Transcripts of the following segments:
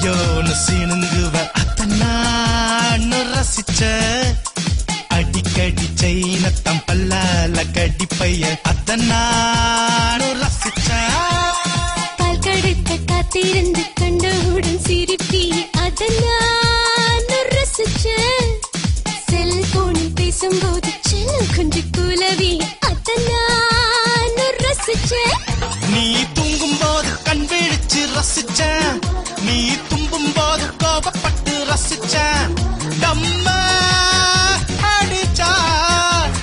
ஐயோன்னு சீனுங்குவ அத நான் ரசிச்ச அடிக்கடி செய்னத்தம் பல்லால கடிப்பைய அத நான் ரசிச்ச கால் கடுக்க காத்திருந்து கண்டவுடன் சிரிப்பி அத நான் ரசிச்ச செல்போனில் பேசும்போது செல்லம் கொஞ்சம் குலவி அத நான் ரசிச்ச நீ தூங்கும் போது கண் விழிச்சு ரசிச்ச நீ தும்பும் போது கோபப்பட்டு ரசிச்ச நம்ம அடிச்சா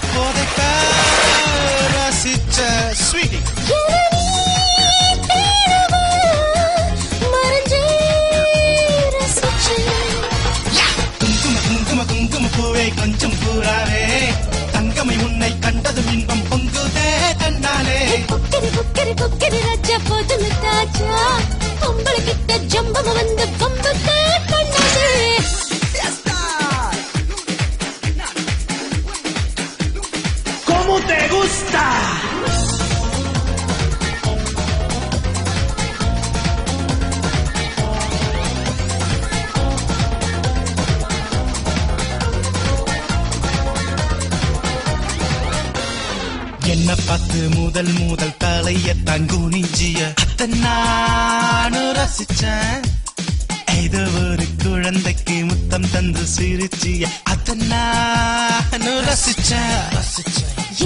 போதைக்க ரசிச்ச ஸ்வீட்டி குங்கும பூவே கொஞ்சம் பூராவே தங்கமை உன்னை கண்டதும் இன்பம் பொங்குதே தன்னாலே குக்கரி ராஜா போதும் தாஜா பொம்பளை கிட்ட ஜம்பம் வந்து பொம்புதே பண்ணாதே ¿Cómo te gusta? என்ன பார்த்து முதல் தலையத்தான் குனிஞ்சிய அத நானும் ரசிச்சேன் ஏதோ ஒரு குழந்தைக்கு முத்தம் தந்து சிரிச்சிய அத நானும் ரசிச்சேன்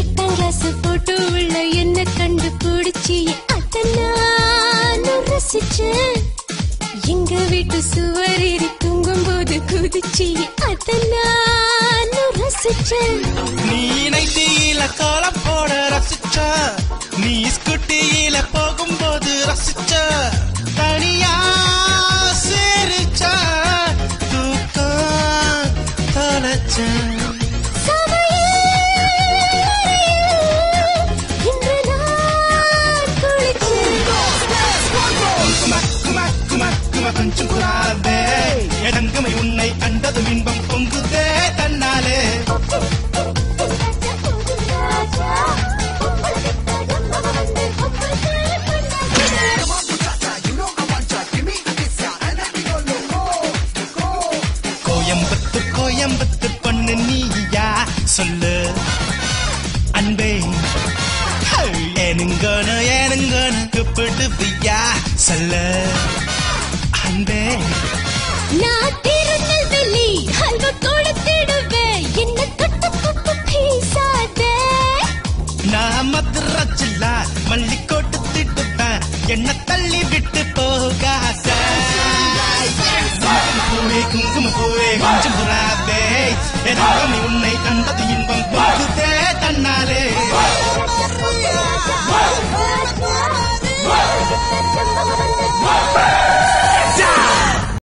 8ஆம் கிளாஸ் போட்டோ உள்ள என்ன கண்டு பிடிச்சிய அத நானும் ரசிச்சேன் எங்க வீட்டு சுவரேறி தூங்கும் போது குதிச்சிய அத நானும் ரசிச்சேன் நீ நைட்டியில கோலம் போட ரசிச்ச நீ ஸ்கூட்டியில போகும்போது ரசிச்ச தனியா சிரிச்ச தூக்கம் தொலைச்ச கொஞ்சம் புறாவே தங்கமை உன்னை கண்டதும் இன்பம் பொங்குதே தன்னாலே கோயம்புத்து பொண்ணு நீயா சொல்லு அன்பே ஏனுங்கன்னு கூப்பிடுவியா சொல்லு அன்பே நான் திருநெல்வேலி ஹல்வா கொடுத்திடுவேன் என்ன தொட்டு தொட்டு பேசாதே நான் மதுராஜில மல்லி கொடுத்திடுவேன் என்ன தள்ளி விட்டு போகாத குங்கும பூவே கொஞ்சம் புறாவே